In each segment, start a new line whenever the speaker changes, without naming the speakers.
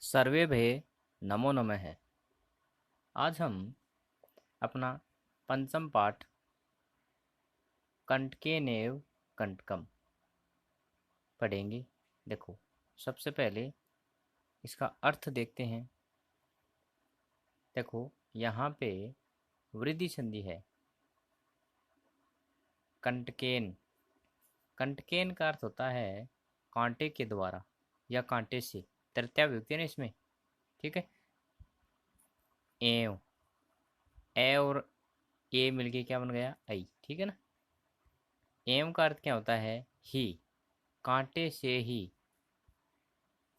सर्वेभ्ये नमो नमः। आज हम अपना पंचम पाठ कंटकेनेव कंटकम पढ़ेंगे। देखो, सबसे पहले इसका अर्थ देखते हैं। देखो, यहाँ पे वृद्धि संधि है। कंटकेन, कंटकेन का अर्थ होता है कांटे के द्वारा या कांटे से। तृतीया विभक्ति है ना इसमें, ठीक है। एव, ए और ए मिलके क्या बन गया? आई, ठीक है ना। एम का अर्थ क्या होता है? ही, कांटे से ही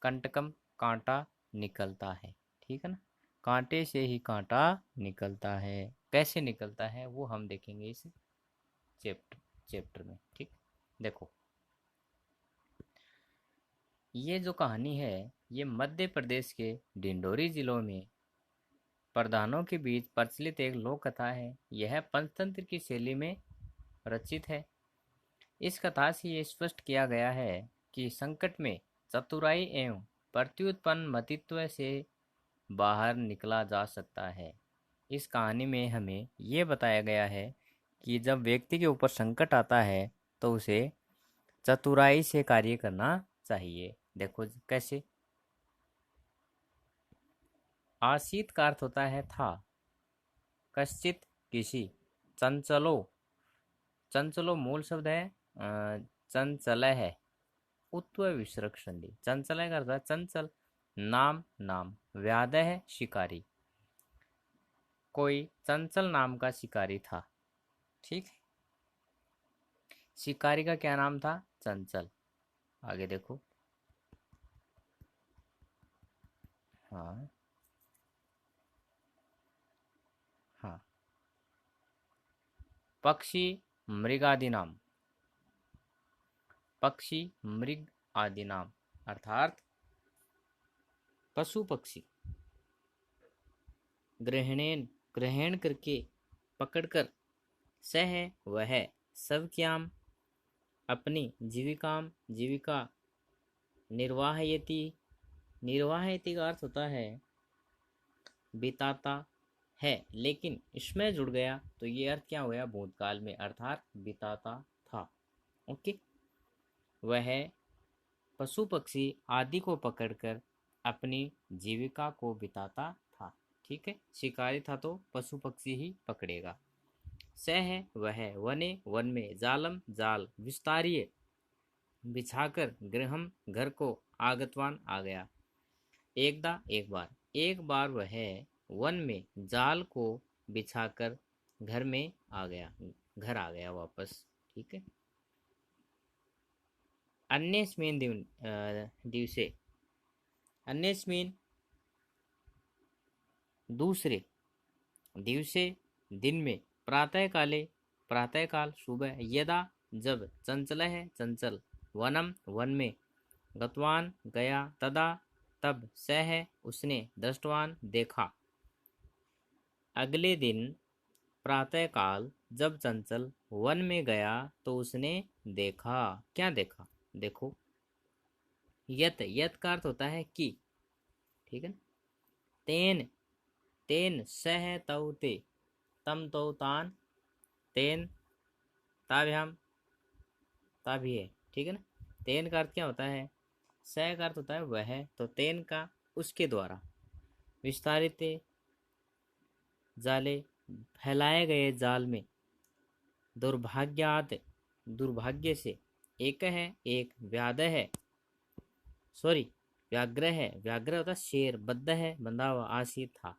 कंटकम कांटा निकलता है, ठीक है ना। कांटे से ही कांटा निकलता है। कैसे निकलता है वो हम देखेंगे इस चैप्टर में, ठीक। देखो, ये जो कहानी है ये मध्य प्रदेश के डिंडोरी जिलों में प्रधानों के बीच प्रचलित एक लोक कथा है। यह पंचतंत्र की शैली में रचित है। इस कथा से ये स्पष्ट किया गया है कि संकट में चतुराई एवं प्रत्युत्पन्न मतित्व से बाहर निकला जा सकता है। इस कहानी में हमें ये बताया गया है कि जब व्यक्ति के ऊपर संकट आता है तो उसे चतुराई से कार्य करना चाहिए। देखो कैसे। आसीत का अर्थ होता है था। कश्चित किसी। चंचलो, चंचलो मूल शब्द है चंचल है। उत्व विसर्ग संधि। चंचल का अर्थ है चंचल। नाम, नाम। व्याध है शिकारी। कोई चंचल नाम का शिकारी था, ठीक है। शिकारी का क्या नाम था? चंचल। आगे देखो। हाँ, हाँ। पक्षी, मृगादि नाम। पक्षी, मृग आदि नाम अर्थात पशु पक्षी। ग्रहणेन, ग्रहण करके, पकड़कर। सह, वह। सबक्याम, अपनी। जीविकाम, जीविका। निर्वाहयति, निर्वाहयति का अर्थ होता है बिताता है, लेकिन इसमें जुड़ गया तो ये अर्थ क्या हो गया? भूतकाल में, अर्थात बिताता था। ओके। वह पशु पक्षी आदि को पकड़कर अपनी जीविका को बिताता था, ठीक है। शिकारी था तो पशु पक्षी ही पकड़ेगा। सह, वह। वने, वन में। जालम, जाल। विस्तारिय, बिछाकर। गृहम, घर को। आगतवान, आ गया। एकदा, एक बार। एक बार वह वन में जाल को बिछाकर घर में आ गया, घर आ गया वापस, ठीक है। अन्यस्मिन दिवसे, अन्यस्मिन दूसरे। दिवसे, दिन में। प्रातः काले, प्रातः काल, सुबह। यदा, जब। चंचल है चंचल। वनम, वन में। गतवान, गया। तदा, तब। सह, उसने। दृष्टवान, देखा। अगले दिन प्रातः काल जब चंचल वन में गया तो उसने देखा। क्या देखा? देखो, यत, यत का अर्थ होता है कि, ठीक है। तेन, तेन। सह, तौ, ते। तम, तो, तान। तेन, ताभ्याम, ताभी है, ठीक है ना। तेन का अर्थ क्या होता है? सह का अर्थ होता है वह, तो तेन का उसके द्वारा। विस्तारित जाले, फैलाए गए जाल में। दुर्भाग्यात, दुर्भाग्य से। एक है, एक। व्याध है, सॉरी, व्याघ्र है। व्याघ्र होता शेर। बद्ध है, बंधा हुआ। आसी था।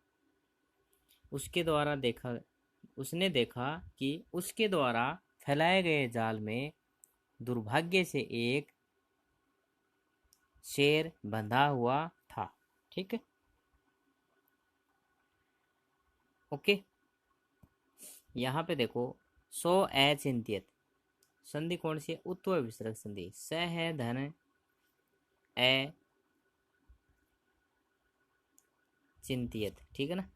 उसके द्वारा देखा, उसने देखा कि उसके द्वारा फैलाए गए जाल में दुर्भाग्य से एक शेर बंधा हुआ था, ठीक है। ओके। यहाँ पे देखो, सो ए चिंतित। संधि कौन सी है? उत्व विसर्ग संधि। स है धन, ए चिंतित, ठीक है ना।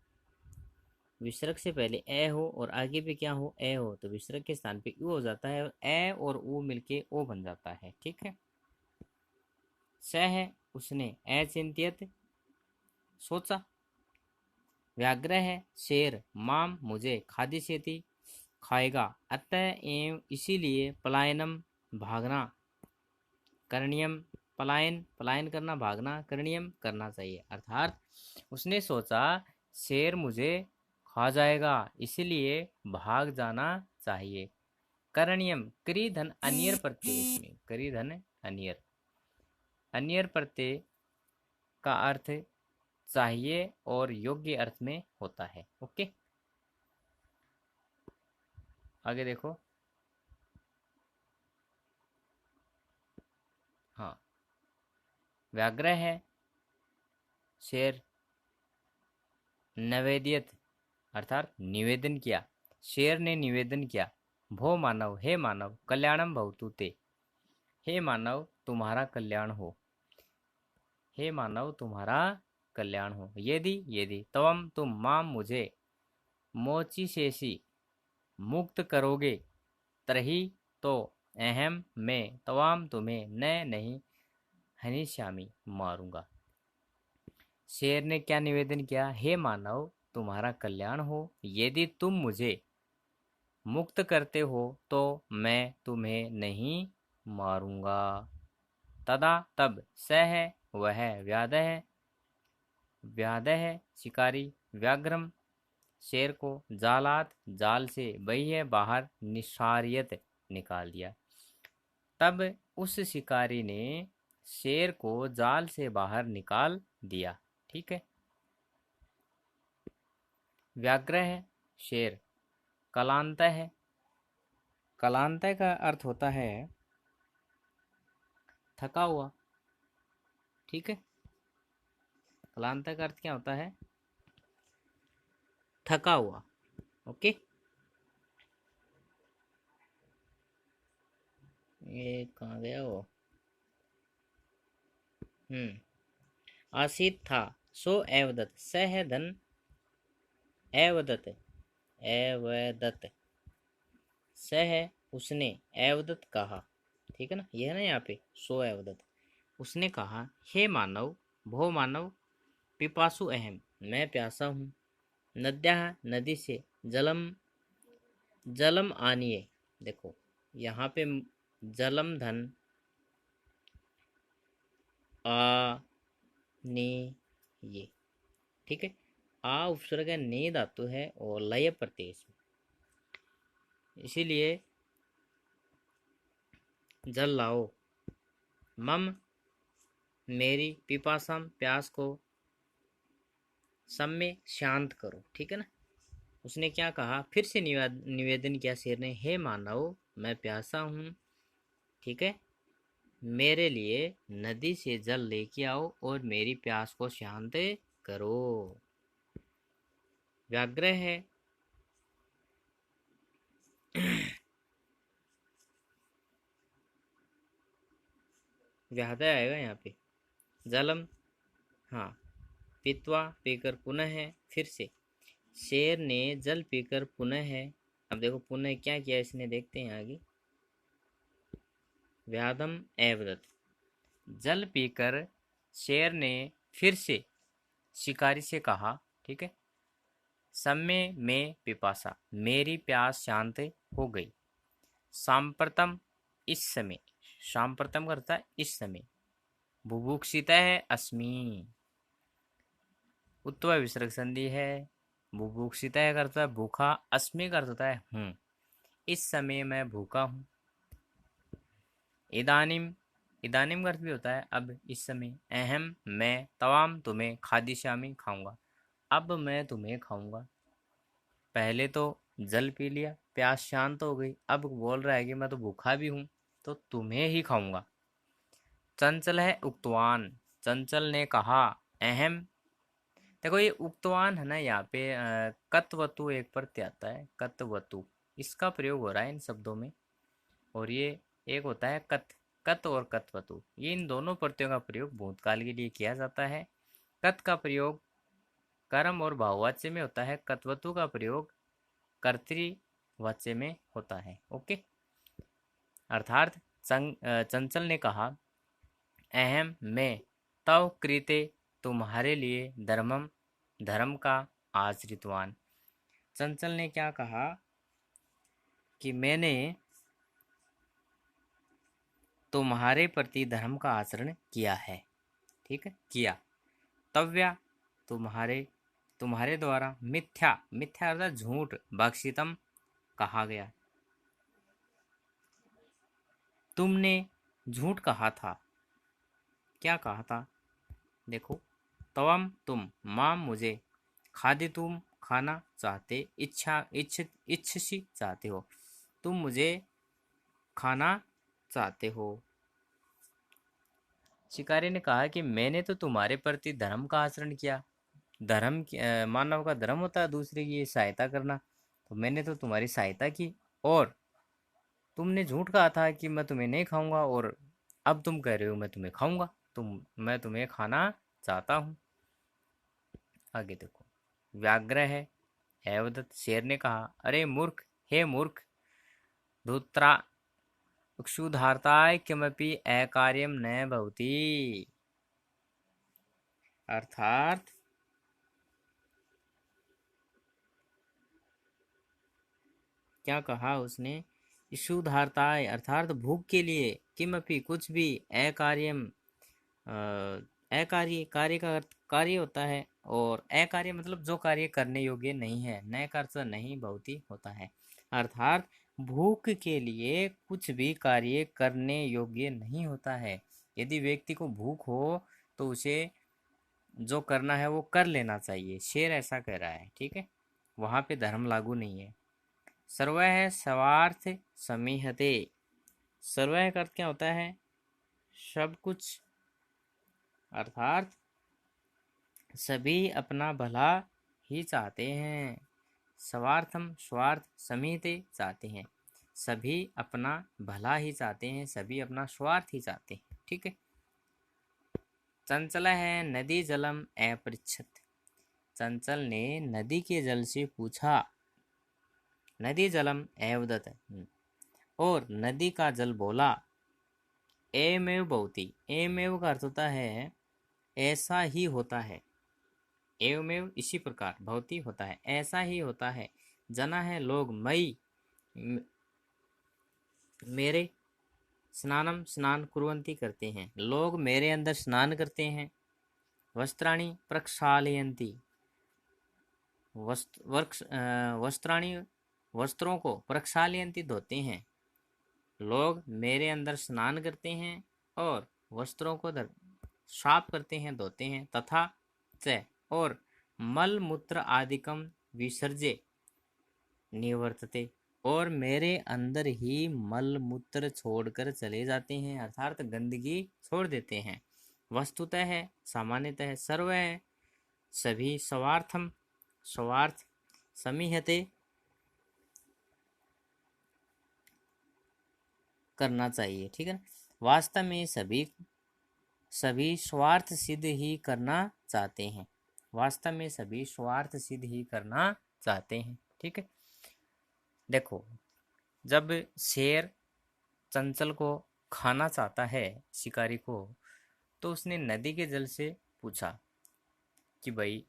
विसर्ग से पहले ए हो और आगे भी क्या हो? ए हो, तो विसर्ग के स्थान पे यू हो जाता है और ए और ऊ मिलके ओ बन जाता है, ठीक है। स है उसने। ए चिंतित, सोचा। व्याघ्र है शेर, माम मुझे खादिष्यति खाएगा, अतः एवं इसीलिए पलायनम भागना, करणीयम पलायन पलायन करना भागना, करणीयम करना चाहिए। अर्थात उसने सोचा शेर मुझे खा जाएगा इसलिए भाग जाना चाहिए। करणीयम क्री धन अनियर प्रत्यय, इसमें क्री धन अनियर, अनियर प्रत्यय का अर्थ चाहिए और योग्य अर्थ में होता है। ओके, आगे देखो। हाँ, व्याघ्र है शेर, नवेदियत अर्थात निवेदन किया, शेर ने निवेदन किया, भो मानव, हे मानव, कल्याणम भवतु ते, हे मानव तुम्हारा कल्याण हो, हे मानव तुम्हारा कल्याण हो। यदि यदि तवम तुम माम मुझे मोची शेषी मुक्त करोगे, तरही तो अहम मैं तवाम तुम्हें न नहीं हनिश्यामी मारूंगा। शेर ने क्या निवेदन किया, हे मानव तुम्हारा कल्याण हो, यदि तुम मुझे मुक्त करते हो तो मैं तुम्हें नहीं मारूंगा। तदा तब, स है वह, व्याध है व्याध है शिकारी, व्याघ्रम शेर को, जालात जाल से, बहिये बाहर, निसारियत निकाल दिया। तब उस शिकारी ने शेर को जाल से बाहर निकाल दिया। ठीक है। व्याघ्र है शेर, कलांत है, कलांत का अर्थ होता है थका हुआ। ठीक है, कलांत का अर्थ क्या होता है, थका हुआ। ओके, ये कहाँ गया वो, आसित था, सो एवदत, स है धन एवदत, एवदत स है उसने, एवदत कहा। ठीक है ना, ये है ना यहाँ पे सो एवदत, उसने कहा, हे मानव, भो मानव, पिपासु अहम मैं प्यासा हूँ, नद्या नदी से, जलम जलम आनिए। देखो यहाँ पे जलम धन आ ने ये। ठीक है, आ उपसर्ग है, ने धातु है और लय प्रत्यय इसमें, इसीलिए जल लाओ, मम मेरी, पिपासम प्यास को, सम में शांत करो। ठीक है ना, उसने क्या कहा, फिर से निवेदन किया शेर ने, हे मानव मैं प्यासा हूँ, ठीक है, मेरे लिए नदी से जल लेके आओ और मेरी प्यास को शांत करो। व्याघ्र है व्याहता आएगा यहाँ पे, जलम, हाँ, पीतवा पीकर पुनः है, फिर से शेर ने जल पीकर पुनः है। अब देखो पुनः क्या किया इसने, देखते हैं आगे। व्याधम एवदत, जल पीकर शेर ने फिर से शिकारी से कहा। ठीक है, समय में पिपासा मेरी प्यास शांत हो गई, सांप्रतम इस समय, सांप्रतम करता है इस समय, बुभुक्षित है अस्मि, उत्तर विसर्ग संधि है, बुभुक्षित है करता है भूखा, अस्मि करता है हूँ, इस समय मैं भूखा हूँ। इदानिम, इदानिम का अर्थ भी होता है अब, इस समय, अहम मैं, तवाम तुम्हें, खादिशामी खाऊंगा, अब मैं तुम्हें खाऊंगा। पहले तो जल पी लिया, प्यास शांत हो गई, अब बोल रहा है कि मैं तो भूखा भी हूं, तो तुम्हें ही खाऊंगा। चंचल है उक्तवान, चंचल ने कहा, अहम, देखो ये उक्तवान है ना यहाँ पे, कतवतु एक प्रत्यय आता है, कतवतु, इसका प्रयोग हो रहा है इन शब्दों में। और ये एक होता है कत, कत और कतवतु, ये इन दोनों प्रत्ययों का प्रयोग भूतकाल के लिए किया जाता है। कत का प्रयोग कर्म और भाववाच्य में होता है, कतवतु का प्रयोग कर्तृवाच्य में होता है। ओके, अर्थात चंचल ने कहा, अहम मैं तव कृते तुम्हारे लिए धर्म का आश्रितवान। चंचल ने क्या कहा कि मैंने तुम्हारे प्रति धर्म का आचरण किया है। ठीक है, किया। तव्या, तुम्हारे द्वारा मिथ्या मिथ्या अर्थात झूठ, भक्षितम कहा गया। तुमने झूठ कहा था। क्या कहा था? देखो, तवम तुम, माम मुझे, खादि तुम खाना चाहते, इच्छसी चाहते हो, तुम मुझे खाना चाहते हो। शिकारी ने कहा कि मैंने तो तुम्हारे प्रति धर्म का आचरण किया। मानव का धर्म होता है दूसरे की सहायता करना, तो मैंने तो तुम्हारी सहायता की। और तुमने झूठ कहा था कि मैं तुम्हें नहीं खाऊंगा, और अब तुम कह रहे हो मैं तुम्हें खाऊंगा। मैं तुम्हें खाना चाहता हूँ। आगे देखो, व्याग्रह है एवदत्त। शेर ने कहा, अरे मूर्ख, हे मूर्ख, धूत्रा क्षुधार्ताय किमपि अकार्यम न भवति। अर्थात क्या कहा उसने? क्षुधार्ताय अर्थात भूख के लिए, किमपि कुछ भी, अकार्यम अकार्य, कार्य का अर्थ कार्य होता है, और अकार्य मतलब जो कार्य करने योग्य नहीं है, न का अर्थ नहीं भवती होता है। अर्थात भूख के लिए कुछ भी कार्य करने योग्य नहीं होता है। यदि व्यक्ति को भूख हो तो उसे जो करना है वो कर लेना चाहिए। शेर ऐसा कह रहा है, ठीक है, वहां पे धर्म लागू नहीं है। सर्वः स्वार्थ समीहते। सर्वः का अर्थ क्या होता है? सब कुछ, अर्थात सभी अपना भला ही चाहते हैं। स्वार्थम स्वार्थ समीहते चाहते हैं, सभी अपना भला ही चाहते हैं, सभी अपना स्वार्थ ही चाहते हैं। ठीक है। चंचल है नदी जलम अपृच्छत। चंचल ने नदी के जल से पूछा। नदी जलम एवदत, और नदी का जल बोला, एमेव भवति। एमेव का अर्थ होता है ऐसा ही होता है। एवमेव इसी प्रकार, भवति होता है ऐसा ही होता है। जना है लोग, मई मेरे, स्नानम स्नान कुर्वन्ति करते हैं, लोग मेरे अंदर स्नान करते हैं। वस्त्राणि प्रक्षालयन्ति, वस्त्राणि वस्त्रों को, प्रक्षालयन्ति धोते हैं। लोग मेरे अंदर स्नान करते हैं और वस्त्रों को साफ करते हैं, धोते हैं। तथा च, और मल मूत्र आदिकम विसर्जे निवर्तते, और मेरे अंदर ही मल मूत्र छोड़कर चले जाते हैं, अर्थात गंदगी छोड़ देते हैं। वस्तुतः है, सामान्यतः, सर्व है सभी, स्वार्थम स्वार्थ, समीहते करना चाहिए। ठीक है ना। वास्तव में सभी स्वार्थ सिद्ध ही करना चाहते हैं। वास्तव में सभी स्वार्थ सिद्ध ही करना चाहते हैं। ठीक है। देखो, जब शेर चंचल को खाना चाहता है, शिकारी को, तो उसने नदी के जल से पूछा कि भाई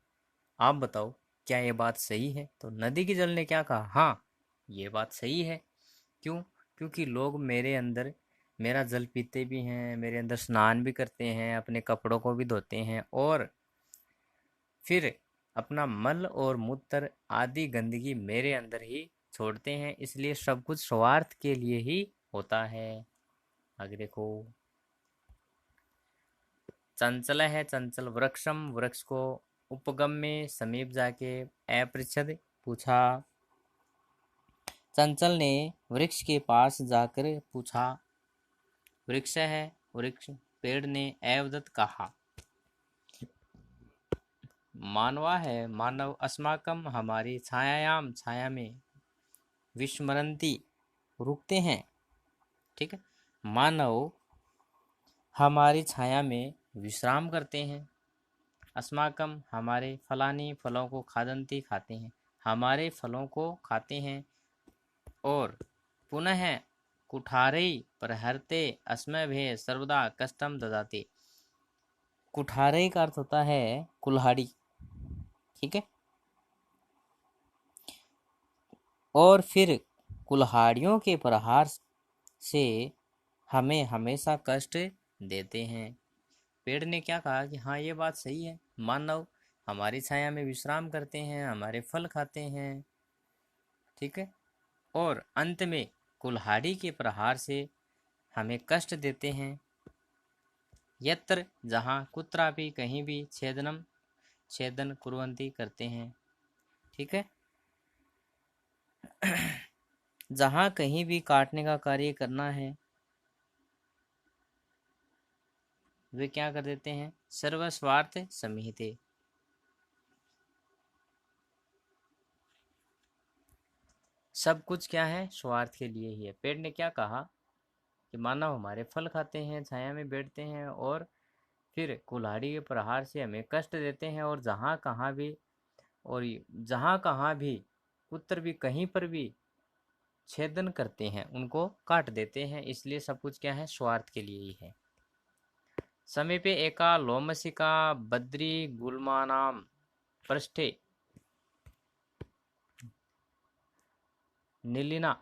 आप बताओ क्या ये बात सही है? तो नदी के जल ने क्या कहा? हाँ, ये बात सही है। क्यों? क्योंकि लोग मेरे अंदर मेरा जल पीते भी हैं, मेरे अंदर स्नान भी करते हैं, अपने कपड़ों को भी धोते हैं, और फिर अपना मल और मूत्र आदि गंदगी मेरे अंदर ही छोड़ते हैं। इसलिए सब कुछ स्वार्थ के लिए ही होता है। आगे देखो, चंचल है चंचल, वृक्षम वृक्ष को, उपगम में समीप जाके, अपृच्छद पूछा। चंचल ने वृक्ष के पास जाकर पूछा। वृक्ष है वृक्ष, पेड़ ने एवदत्त कहा। मानवा है मानव, अस्माकम हमारी, छायायाम छाया में, विस्मरंती रुकते हैं। ठीक है। मानव हमारी छाया में विश्राम करते हैं। अस्माकम हमारे, फलानी फलों को, खादंती खाते हैं, हमारे फलों को खाते हैं। और पुनः कुठारई प्रहरते अस्मभ्य सर्वदा कष्टम ददाते, कुठारे का अर्थ होता है कुल्हाड़ी, ठीक है। और फिर कुल्हाड़ियों के प्रहार से हमें हमेशा कष्ट देते हैं। पेड़ ने क्या कहा कि हाँ ये बात सही है, मानव हमारी छाया में विश्राम करते हैं, हमारे फल खाते हैं, ठीक है, और अंत में कुल्हाड़ी के प्रहार से हमें कष्ट देते हैं। यत्र, जहाँ, कुत्रापि, कहीं भी, छेदनम, छेदन कुर्वन्ति, करते हैं, ठीक है। जहाँ कहीं भी काटने का कार्य करना है वे क्या कर देते हैं, सर्वस्वार्थ समिहिते। सब कुछ क्या है, स्वार्थ के लिए ही है। पेड़ ने क्या कहा कि मानव हमारे फल खाते हैं, छाया में बैठते हैं, और फिर कुल्हाड़ी के प्रहार से हमें कष्ट देते हैं, और जहाँ कहाँ भी, कुत्र भी, कहीं पर भी छेदन करते हैं, उनको काट देते हैं। इसलिए सब कुछ क्या है, स्वार्थ के लिए ही है। समीपे एका लोमसिका बद्री गुल्मानाम पृष्ठे नीलिना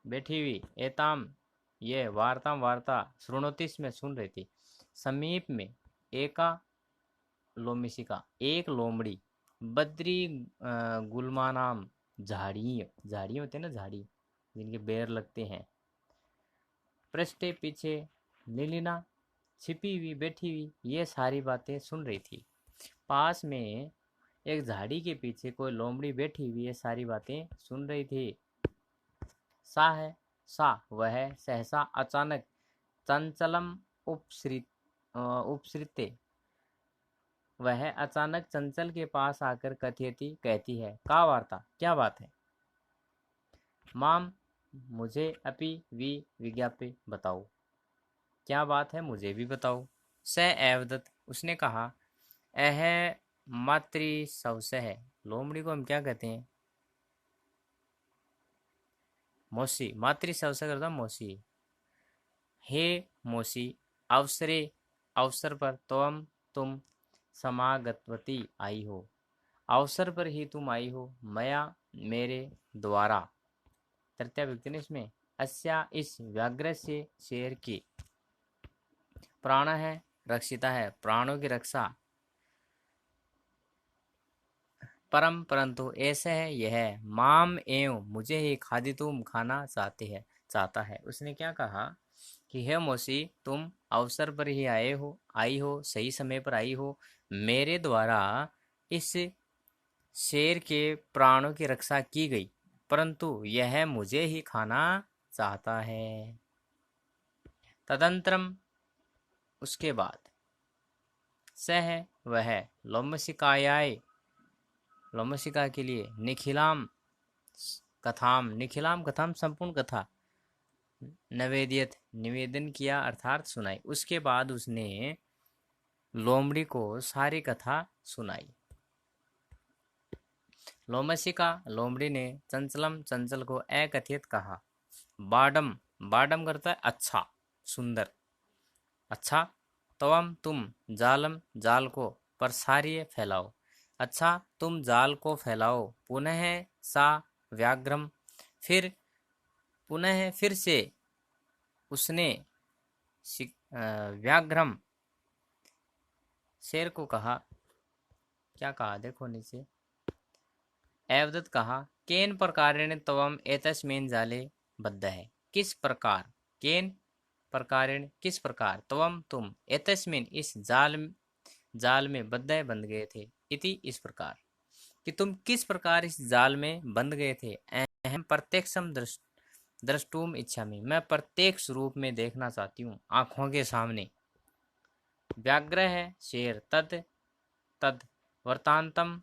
बैठी हुई एताम, ये वार्ता श्रृणोति, में सुन रही थी। समीप में एका लोमिसिका, एक लोमड़ी, बद्री गुलमानाम, झाड़ी होते हैं ना, झाड़ी जिनके बेर लगते हैं, पृष्ठे पीछे, नीलिना छिपी हुई, बैठी हुई, ये सारी बातें सुन रही थी। पास में एक झाड़ी के पीछे कोई लोमड़ी बैठी हुई ये सारी बातें सुन रही थी। सा है, सा वह सहसा अचानक, चंचलम उपसृते, वह अचानक चंचल के पास आकर कथयति, कहती है, का वार्ता, क्या बात है, माम, मुझे अपि वि विज्ञापे, बताओ, क्या बात है मुझे भी बताओ। स एवदत, उसने कहा, अह मातृ सवसह, लोमड़ी को हम क्या कहते हैं, मौसी, मातृ सवसह करता मौसी। हे मौसी, अवसरे, अवसर पर, तुम समागतवती, आई हो, अवसर पर ही तुम आई हो, मया, मेरे द्वारा, तृतीया व्यक्ति ने इसमें, अस्या, इस, व्याघ्र से, शेर की, प्राण है, रक्षिता है, प्राणों की रक्षा, परम, परंतु, ऐसे है यह, माम एवं, मुझे ही, खादी तुम, खाना चाहता है। उसने क्या कहा कि हे मौसी, तुम अवसर पर ही आई हो, सही समय पर आई हो, मेरे द्वारा इस शेर के प्राणों की रक्षा की गई, परंतु यह मुझे ही खाना चाहता है। तदंतरम, उसके बाद, सह, वह, लोमसिकायाय, लोमसिका के लिए, निखिलाम कथाम, निखिलाम कथाम, संपूर्ण कथा, नवेदियत, निवेदन किया, अर्थात सुनाई। उसके बाद उसने लोमड़ी को सारी कथा सुनाई। लोमसिका, लोमड़ी ने, चंचलम, चंचल को, अकथित कहा, बाडम, बाडम करता है अच्छा, सुंदर, अच्छा, तवम, तुम, जालम, जाल को, प्रसारिय, फैलाओ, अच्छा तुम जाल को फैलाओ, पुनः, सा, व्याघ्रम, फिर, पुनः, फिर से, उसने, व्याघ्रम, शेर को कहा, क्या कहा देखो नीचे, एवदत कहा, केन प्रकारेण तवम एतस्मिन् जाले बद्ध है, किस प्रकार, केन प्रकारेण, किस प्रकार, तवम, तुम, एतस्मिन्, इस जाल में, बद्ध है, बंध गए थे, इति, इस प्रकार, कि तुम किस प्रकार इस जाल में बंध गए थे। अहम प्रत्यक्षम द्रष्टुम इच्छामि, मैं प्रत्यक्ष रूप में देखना चाहती हूँ, आंखों के सामने। व्याघ्र है, शेर, तद, तद वर्तांतम,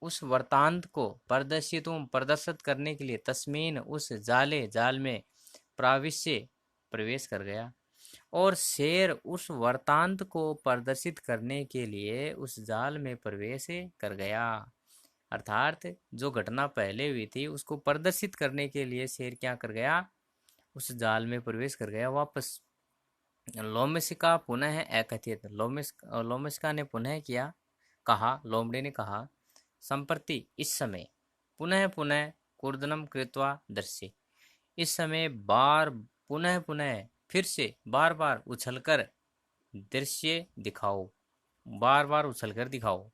उस वर्तांत को, प्रदर्शितुम, प्रदर्शित करने के लिए, तस्मीन, उस जाल में, प्राविश्य, प्रवेश कर गया, और शेर उस वर्तांत को प्रदर्शित करने के लिए उस जाल में प्रवेश कर गया, अर्थात जो घटना पहले हुई थी उसको प्रदर्शित करने के लिए शेर क्या कर गया, उस जाल में प्रवेश कर गया वापस। लोमशिका पुनः अकथयत, लोमशिका ने पुनः किया, कहा, लोमड़ी ने कहा, संप्रति इस समय, पुनः पुनः कूर्दनम कृत्वा दृश्य, इस समय बार पुनः पुनः फिर से बार बार उछलकर दृश्य दिखाओ, बार बार उछलकर दिखाओ।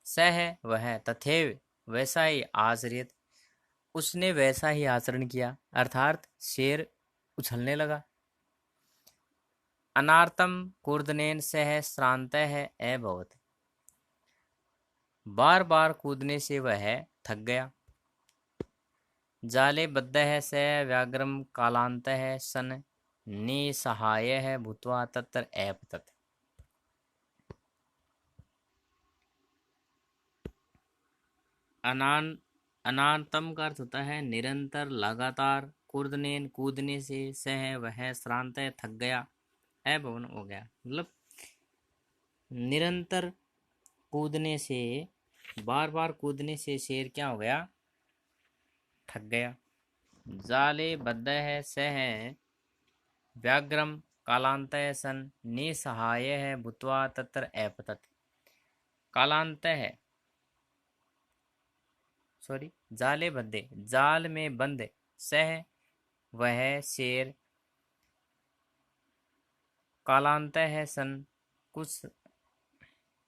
सह वह तथैव वैसा ही आचरित, उसने वैसा ही आचरण किया, अर्थात शेर उछलने लगा। अनार्तम कूर्दनेन सह श्रान्तः अभवत्, बार बार कूदने से वह थक गया। जाले बद्धः स व्याघ्रम कालान्तः सन निसहायः भूत्वा तत्र अपतत्। अनान्तम का अर्थ होता है निरंतर, लगातार, कूर्दनेन कूदने से, सह वह, श्रांत थक गया, अभवन हो गया, मतलब निरंतर कूदने से, बार बार कूदने से शेर क्या हो गया, थक गया। जाले बद्ध है सह व्याघ्रम कालांतः सन निसहाय भूत्वा तत्र अपतत्। कालांत है, सॉरी, जाले बद्दे, जाल में बंद, सह वह शेर, कालांत है सन कुछ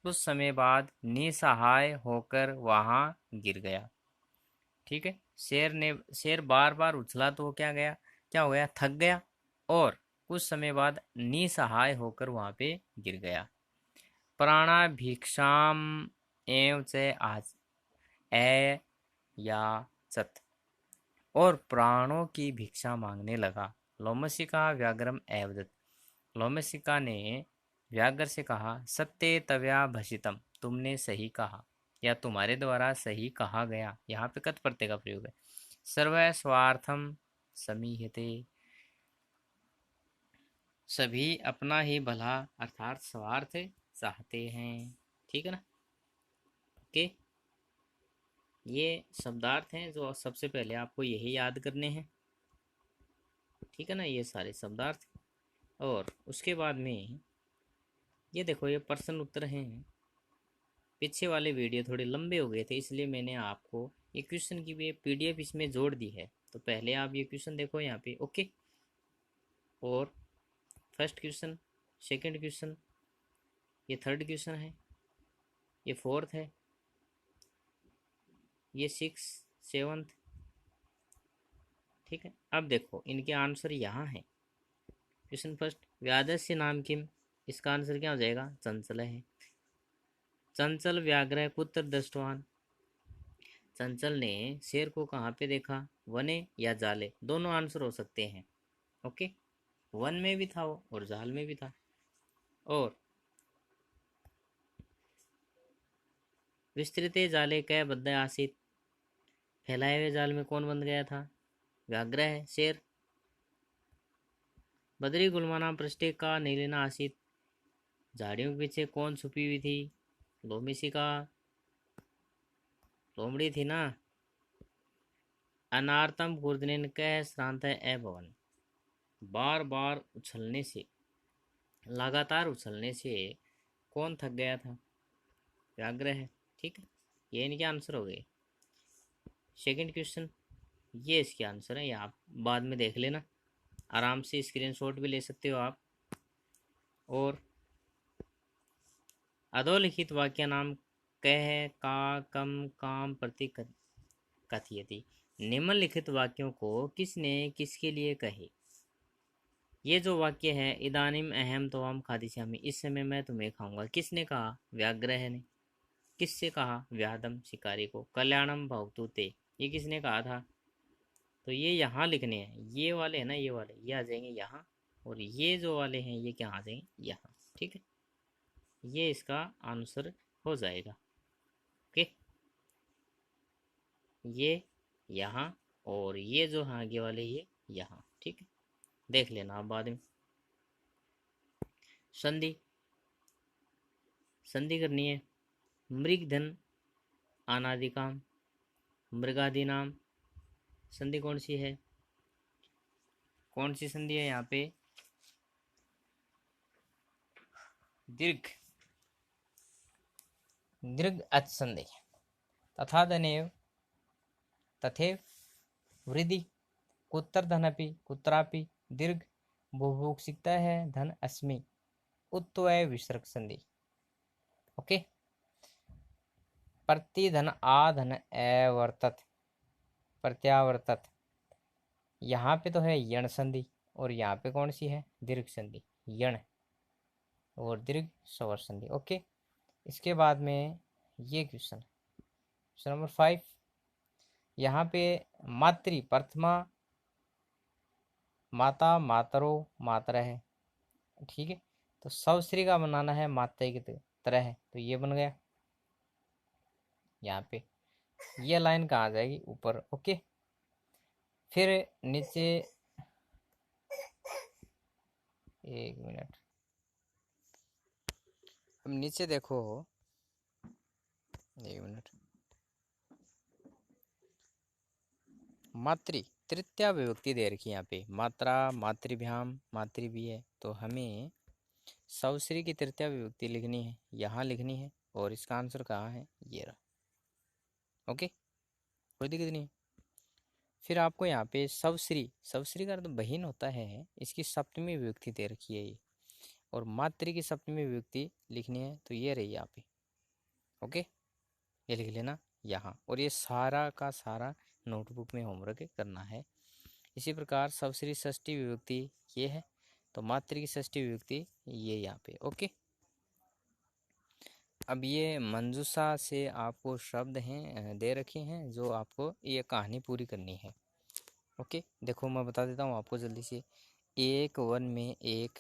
समय बाद, निसहाय होकर वहां गिर गया। ठीक है, शेर बार बार उछला तो क्या हो गया, थक गया, और कुछ समय बाद निसहाय होकर वहां पे गिर गया। प्राणाभिक्षाम एवं च आज ए या चत, और प्राणों की भिक्षा मांगने लगा। लोमशिका व्याघ्रम एवदत, लोमशिका ने व्याघ्र से कहा, सत्य तव्या भषितम, तुमने सही कहा या तुम्हारे द्वारा सही कहा गया। यहाँ पे कत प्रत्यय का प्रयोग है। सर्व स्वार्थम समीहते, सभी अपना ही भला अर्थात स्वार्थ चाहते हैं। ठीक है ना। ओके, ये शब्दार्थ हैं जो सबसे पहले आपको यही याद करने हैं। ठीक है ना, ये सारे शब्दार्थ। और उसके बाद में ये देखो, ये प्रश्न उत्तर हैं। पीछे वाले वीडियो थोड़े लंबे हो गए थे, इसलिए मैंने आपको ये क्वेश्चन की भी पीडीएफ इसमें जोड़ दी है। तो पहले आप ये क्वेश्चन देखो यहाँ पे। ओके, और फर्स्ट क्वेश्चन, सेकंड क्वेश्चन, ये थर्ड क्वेश्चन है, ये फोर्थ है, ये सिक्स, सेवंथ। ठीक है, अब देखो इनके आंसर यहाँ है। क्वेश्चन फर्स्ट, व्याधस्य नाम किम, इसका आंसर क्या हो जाएगा, चंचल है। चंचल व्याघ्र कुत्र दृष्टवान, चंचल ने शेर को कहाँ पे देखा, वने या जाले, दोनों आंसर हो सकते हैं। ओके, वन में भी था वो और जाल में भी था। और विस्तृत जाले कै बद्ध आसित, फैलाए हुए जाल में कौन बंद गया था, व्याघ्र है, शेर। बदरी गुलमाना पृष्ठे का नीलिना आसित, झाड़ियों के पीछे कौन छुपी हुई थी, लोमशिका, लोमड़ी थी ना। अनार्तम कूर्दनेन कह श्रांत अभवन, बार बार उछलने से, लगातार उछलने से कौन थक गया था, व्याघ्र है। ठीक है, ये इनके आंसर हो गए। सेकंड क्वेश्चन, ये इसके आंसर है, ये आप बाद में देख लेना, आराम से स्क्रीनशॉट भी ले सकते हो आप। और अधोलिखित वाक्य नाम कह, का, कम, काम प्रति कथयति, निम्नलिखित वाक्यों को किसने किसके लिए कहे। ये जो वाक्य है, इदानीम अहम तो हम खादिष्यामि, इस समय मैं तुम्हें खाऊंगा, किसने कहा, व्याघ्र ने। किससे कहा, व्याधम, शिकारी को। कल्याणम भवतु ते, ये किसने कहा था। तो ये यहाँ लिखने हैं, ये वाले है ना, ये वाले ये आ जाएंगे यहाँ, और ये जो वाले हैं ये क्या आ जाएंगे यहाँ। ठीक है, ये इसका आंसर हो जाएगा। ओके, ये यहाँ, और ये जो आगे वाले ये यहाँ। ठीक है, देख लेना आप बाद में। संधि, संधि करनी है। मृग धन अनादिकाम, मृगादि नाम, संधि कौन सी है, कौन सी संधि है यहाँ पे, दीर्घ दीर्घ अच संधि तथा धनेव तथेव वृद्धि कुत्र धनपि कुत्रापि दीर्घ बुभुक्षिता है धन अस्मि उत्वय विसर्ग संधि। ओके। प्रतिधन आधन एवर्तत प्रत्यावर्तत, यहाँ पे तो है यण संधि और यहाँ पे कौन सी है दीर्घ संधि यण और दीर्घ स्वर संधि। ओके। इसके बाद में ये क्वेश्चन नंबर 5, यहाँ पे मातृ प्रथमा माता मातरो मातर है, ठीक है। तो सवश्री का बनाना है मात्रा की तरह है, तो ये बन गया। यहाँ पे ये लाइन कहाँ जाएगी ऊपर। ओके। फिर नीचे 1 मिनट, अब नीचे देखो 1 मिनट, मातृ तृतीया विभक्ति दे रखी है यहाँ पे, मात्रा मातृभ्याम मातृ भी है, तो हमें सवश्री की तृतीया विभक्ति लिखनी है, यहाँ लिखनी है और इसका आंसर कहाँ है ये रहा। ओके। कोई दिक्कत नहीं। फिर आपको यहाँ पे सवश्री, सवश्री का अर्थ बहन होता है, इसकी सप्तमी विभक्ति दे रखी है ये, और मातृ की सप्तमी विभक्ति लिखनी है, तो ये रही यहाँ पे। ओके, ये लिख लेना यहाँ, और ये सारा का सारा नोटबुक में होमवर्क करना है। इसी प्रकार सवश्री षष्ठी विभक्ति ये है, तो मातृ की षष्ठी विभक्ति ये यहाँ पे। ओके। अब ये मंजूषा से आपको शब्द हैं दे रखे हैं, जो आपको ये कहानी पूरी करनी है। ओके, देखो मैं बता देता हूँ आपको जल्दी से। एक वन में एक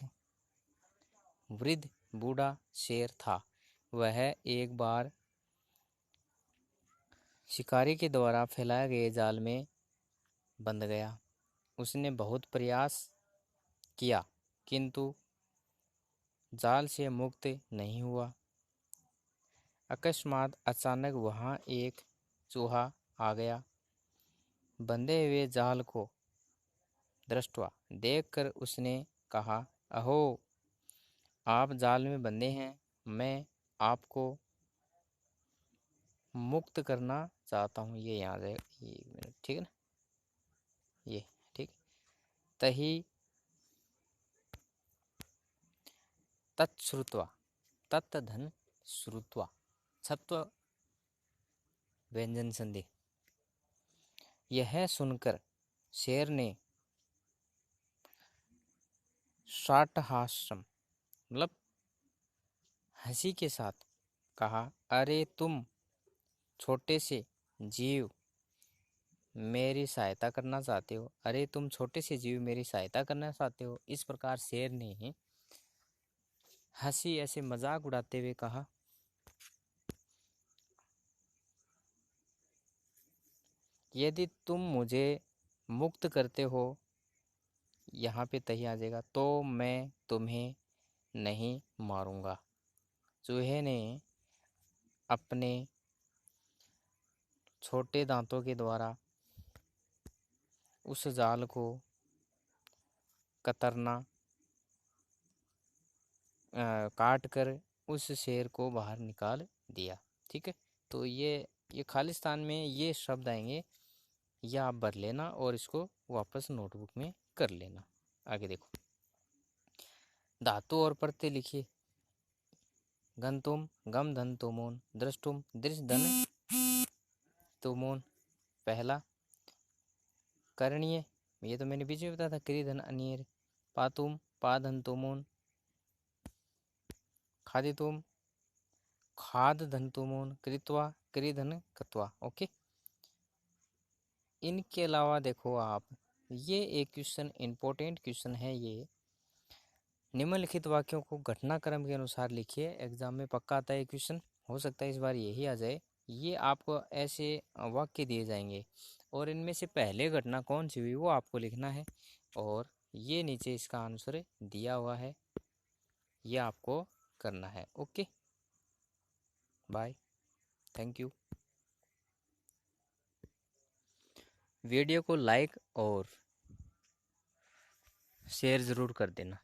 वृद्ध बूढ़ा शेर था। वह एक बार शिकारी के द्वारा फैलाए गए जाल में बंध गया। उसने बहुत प्रयास किया किंतु जाल से मुक्त नहीं हुआ। अकस्मात अचानक वहां एक चूहा आ गया। बंधे हुए जाल को दृष्टवा देखकर उसने कहा, अहो, आप जाल में बंधे हैं, मैं आपको मुक्त करना चाहता हूँ। ये यहाँ जाएगा, 1 मिनट, ठीक है ना, ये ठीक। तही तत्श्रुत्वा, तत् धन श्रुत्वा, सत्व व्यंजन संधि। यह सुनकर शेर ने साटहास्यम मतलब हंसी के साथ कहा, अरे तुम छोटे से जीव मेरी सहायता करना चाहते हो, अरे तुम छोटे से जीव मेरी सहायता करना चाहते हो। इस प्रकार शेर ने हंसी ऐसे मजाक उड़ाते हुए कहा, यदि तुम मुझे मुक्त करते हो, यहाँ पे तही आ जाएगा, तो मैं तुम्हें नहीं मारूंगा। चूहे ने अपने छोटे दांतों के द्वारा उस जाल को कतरना काट कर उस शेर को बाहर निकाल दिया। ठीक है, तो ये खालिस्तान में ये शब्द आएंगे, या आप भर लेना और इसको वापस नोटबुक में कर लेना। आगे देखो, धातु और प्रत्यय लिखिए। गंतुम गम धन तुमोन, दृष्टुम दृश धन तुमोन पहला। करणीय, ये तो मैंने बीच में बताया था, क्री धन अनियर। पातुम पा धन तुमोन। खादितुम खाद धन तुमोन, कृत्वा क्री धन कत्वा। ओके, इनके अलावा देखो आप, ये एक क्वेश्चन इंपॉर्टेंट क्वेश्चन है। ये निम्नलिखित वाक्यों को घटनाक्रम के अनुसार लिखिए। एग्जाम में पक्का आता है क्वेश्चन, हो सकता है इस बार यही आ जाए। ये आपको ऐसे वाक्य दिए जाएंगे और इनमें से पहले घटना कौन सी हुई वो आपको लिखना है, और ये नीचे इसका आंसर दिया हुआ है, ये आपको करना है। Okay, bye, thank you. Video को लाइक और शेयर ज़रूर कर देना।